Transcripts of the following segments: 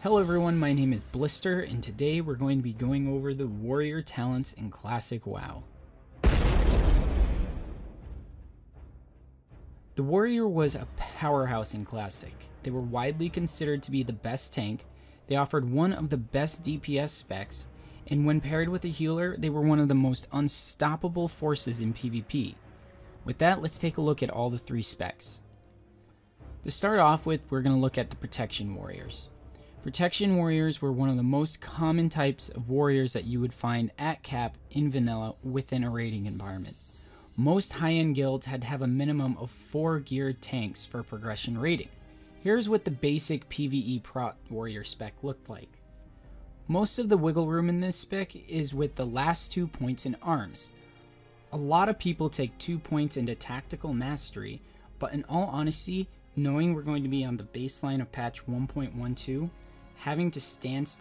Hello everyone, my name is Blister, and today we're going to be going over the warrior talents in Classic WoW. The warrior was a powerhouse in Classic. They were widely considered to be the best tank, they offered one of the best DPS specs, and when paired with a healer, they were one of the most unstoppable forces in PvP. With that, let's take a look at all the three specs. To start off with, we're going to look at the protection warriors. Protection warriors were one of the most common types of warriors that you would find at cap in vanilla within a raiding environment. Most high-end guilds had to have a minimum of 4 geared tanks for progression raiding. Here's what the basic PvE prot warrior spec looked like. Most of the wiggle room in this spec is with the last 2 points in arms. A lot of people take 2 points into tactical mastery, but in all honesty, knowing we're going to be on the baseline of patch 1.12, having to stance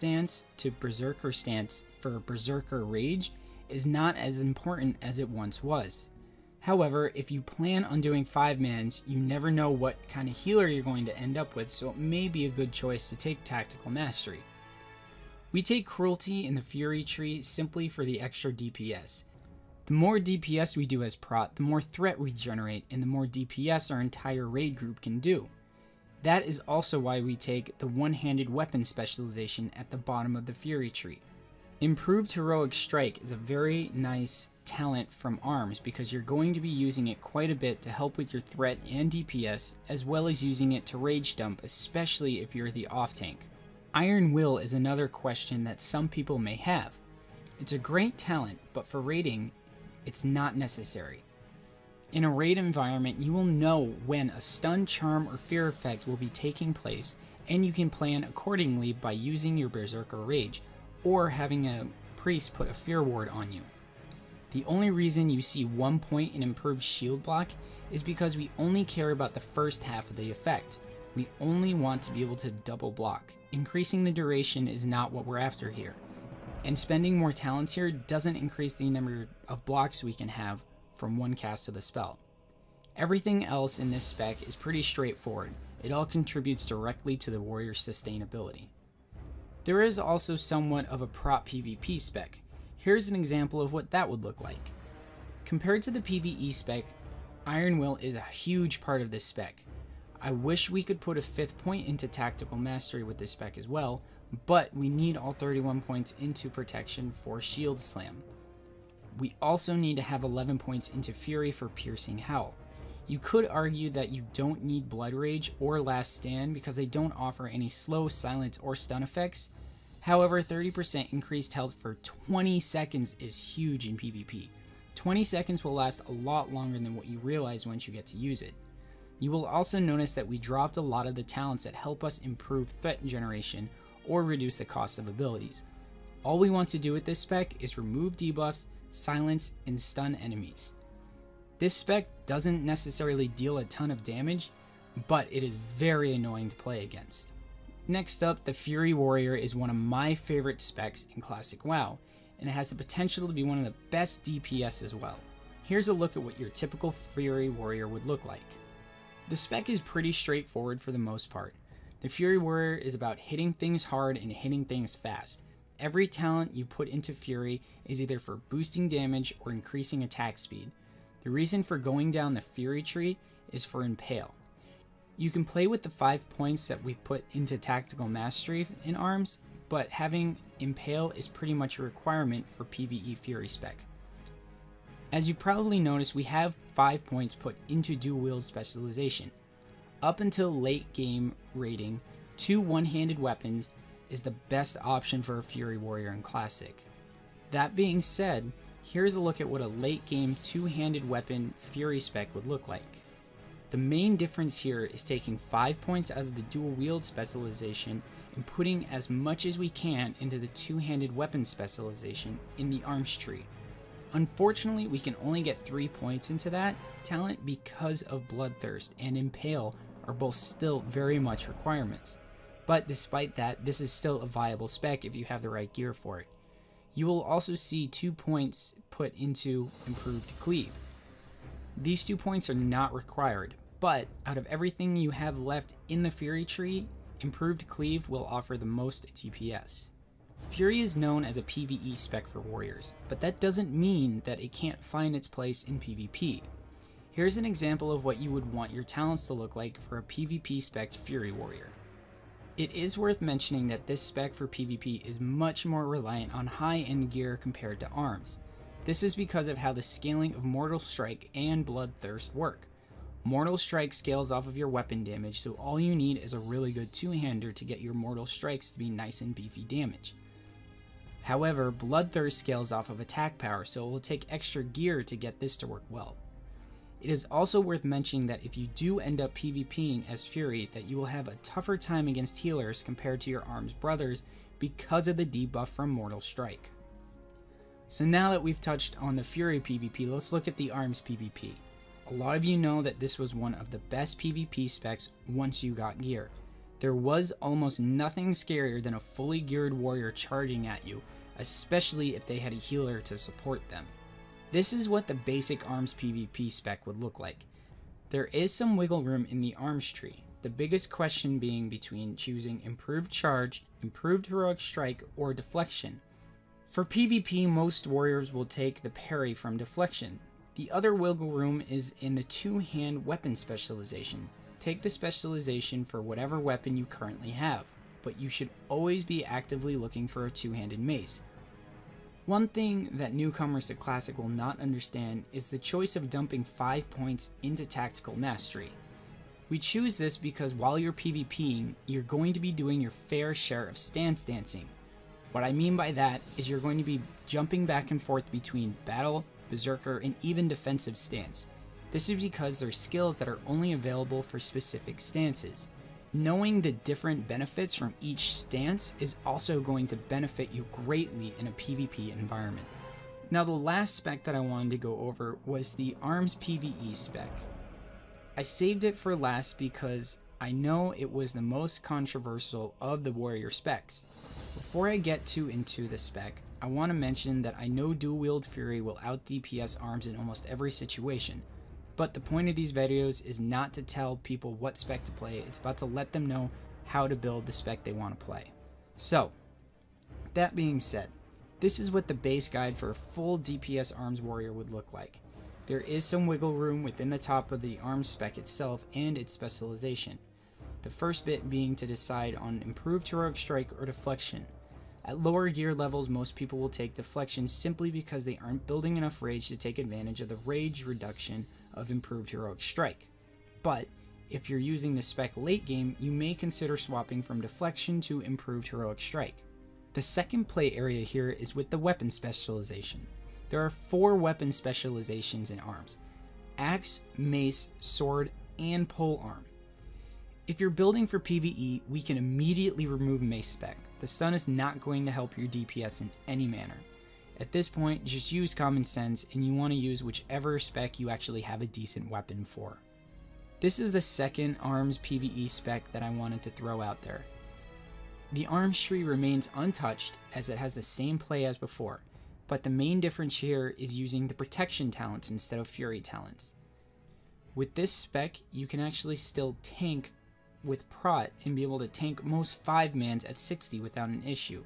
to berserker stance for berserker rage is not as important as it once was. However, if you plan on doing 5-mans, you never know what kind of healer you're going to end up with, so it may be a good choice to take tactical mastery. We take cruelty in the fury tree simply for the extra DPS. The more DPS we do as prot, the more threat we generate, and the more DPS our entire raid group can do. That is also why we take the one-handed weapon specialization at the bottom of the fury tree. Improved heroic strike is a very nice talent from arms because you're going to be using it quite a bit to help with your threat and DPS, as well as using it to rage dump, especially if you're the off tank. Iron Will is another question that some people may have. It's a great talent, but for raiding, it's not necessary. In a raid environment, you will know when a stun, charm, or fear effect will be taking place, and you can plan accordingly by using your berserker rage, or having a priest put a fear ward on you. The only reason you see 1 point in improved shield block is because we only care about the first half of the effect. We only want to be able to double block. Increasing the duration is not what we're after here. And spending more talents here doesn't increase the number of blocks we can have from one cast of the spell. Everything else in this spec is pretty straightforward. It all contributes directly to the warrior's sustainability. There is also somewhat of a prot PvP spec. Here's an example of what that would look like. Compared to the PvE spec, Iron Will is a huge part of this spec. I wish we could put a 5th point into tactical mastery with this spec as well, but we need all 31 points into protection for shield slam. We also need to have 11 points into fury for piercing howl. You could argue that you don't need blood rage or last stand because they don't offer any slow, silence, or stun effects. However, 30% increased health for 20 seconds is huge in PvP. 20 seconds will last a lot longer than what you realize once you get to use it. You will also notice that we dropped a lot of the talents that help us improve threat generation or reduce the cost of abilities. All we want to do with this spec is remove debuffs, silence, and stun enemies. This spec doesn't necessarily deal a ton of damage, but it is very annoying to play against. Next up, the Fury Warrior is one of my favorite specs in Classic WoW, and it has the potential to be one of the best DPS as well. Here's a look at what your typical Fury Warrior would look like. The spec is pretty straightforward for the most part. The Fury Warrior is about hitting things hard and hitting things fast. Every talent you put into Fury is either for boosting damage or increasing attack speed. The reason for going down the Fury tree is for Impale. You can play with the 5 points that we've put into Tactical Mastery in arms, but having Impale is pretty much a requirement for PvE Fury spec. As you probably noticed, we have 5 points put into Dual Wield specialization. Up until late game raiding, 2 one-handed weapons is the best option for a Fury Warrior in Classic. That being said, here's a look at what a late game 2-handed weapon Fury spec would look like. The main difference here is taking 5 points out of the Dual Wield specialization and putting as much as we can into the 2-handed weapon specialization in the arms tree. Unfortunately, we can only get 3 points into that talent because of Bloodthirst and Impale are both still very much requirements. But despite that, this is still a viable spec if you have the right gear for it. You will also see 2 points put into Improved Cleave. These 2 points are not required, but out of everything you have left in the Fury tree, improved cleave will offer the most DPS. Fury is known as a PvE spec for warriors, but that doesn't mean that it can't find its place in PvP. Here's an example of what you would want your talents to look like for a PvP spec Fury warrior. It is worth mentioning that this spec for PvP is much more reliant on high-end gear compared to arms. This is because of how the scaling of Mortal Strike and Bloodthirst work. Mortal Strike scales off of your weapon damage, so all you need is a really good two-hander to get your Mortal Strikes to be nice and beefy damage. However, Bloodthirst scales off of attack power, so it will take extra gear to get this to work well. It is also worth mentioning that if you do end up PvPing as Fury, that you will have a tougher time against healers compared to your Arms brothers because of the debuff from Mortal Strike. So now that we've touched on the Fury PvP, let's look at the Arms PvP. A lot of you know that this was one of the best PvP specs once you got gear. There was almost nothing scarier than a fully geared warrior charging at you, especially if they had a healer to support them. This is what the basic Arms PvP spec would look like. There is some wiggle room in the Arms tree, the biggest question being between choosing improved charge, improved heroic strike, or deflection. For PvP, most warriors will take the parry from deflection. The other wiggle room is in the two-hand weapon specialization. Take the specialization for whatever weapon you currently have, but you should always be actively looking for a two-handed mace. One thing that newcomers to Classic will not understand is the choice of dumping 5 points into Tactical Mastery. We choose this because while you're PvPing, you're going to be doing your fair share of stance dancing. What I mean by that is you're going to be jumping back and forth between battle, berserker, and even defensive stance. This is because they're skills that are only available for specific stances. Knowing the different benefits from each stance is also going to benefit you greatly in a PvP environment. Now the last spec that I wanted to go over was the Arms PvE spec. I saved it for last because I know it was the most controversial of the warrior specs. Before I get into the spec, I want to mention that I know dual wield Fury will out DPS Arms in almost every situation. But the point of these videos is not to tell people what spec to play, it's about to let them know how to build the spec they want to play. So, that being said, this is what the base guide for a full DPS Arms warrior would look like. There is some wiggle room within the top of the Arms spec itself and its specialization. The first bit being to decide on improved heroic strike or deflection. At lower gear levels, most people will take deflection simply because they aren't building enough rage to take advantage of the rage reduction of improved heroic strike. But if you're using the spec late game, you may consider swapping from deflection to improved heroic strike. The second play area here is with the weapon specialization. There are 4 weapon specializations in Arms: axe, mace, sword, and polearm. If you're building for PvE, we can immediately remove mace spec. The stun is not going to help your DPS in any manner. At this point, just use common sense, and you want to use whichever spec you actually have a decent weapon for. This is the second Arms PvE spec that I wanted to throw out there. The Arms tree remains untouched as it has the same play as before, but the main difference here is using the protection talents instead of Fury talents. With this spec, you can actually still tank with prot and be able to tank most 5-mans at 60 without an issue.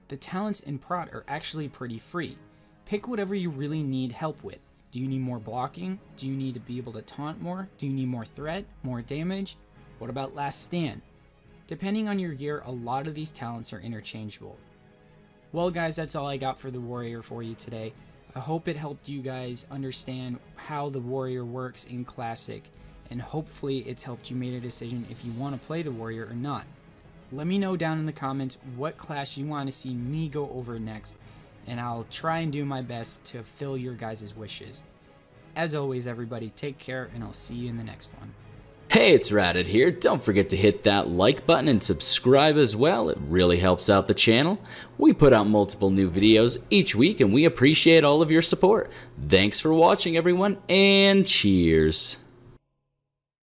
The talents in prot are actually pretty free. Pick whatever you really need help with. Do you need more blocking? Do you need to be able to taunt more? Do you need more threat? More damage? What about last stand? Depending on your gear, a lot of these talents are interchangeable. Well guys, that's all I got for the warrior for you today. I hope it helped you guys understand how the warrior works in Classic, and hopefully it's helped you make a decision if you want to play the warrior or not. Let me know down in the comments what class you want to see me go over next, and I'll try and do my best to fill your guys' wishes. As always, everybody, take care, and I'll see you in the next one. Hey, it's Radit here. Don't forget to hit that like button and subscribe as well. It really helps out the channel. We put out multiple new videos each week, and we appreciate all of your support. Thanks for watching, everyone, and cheers.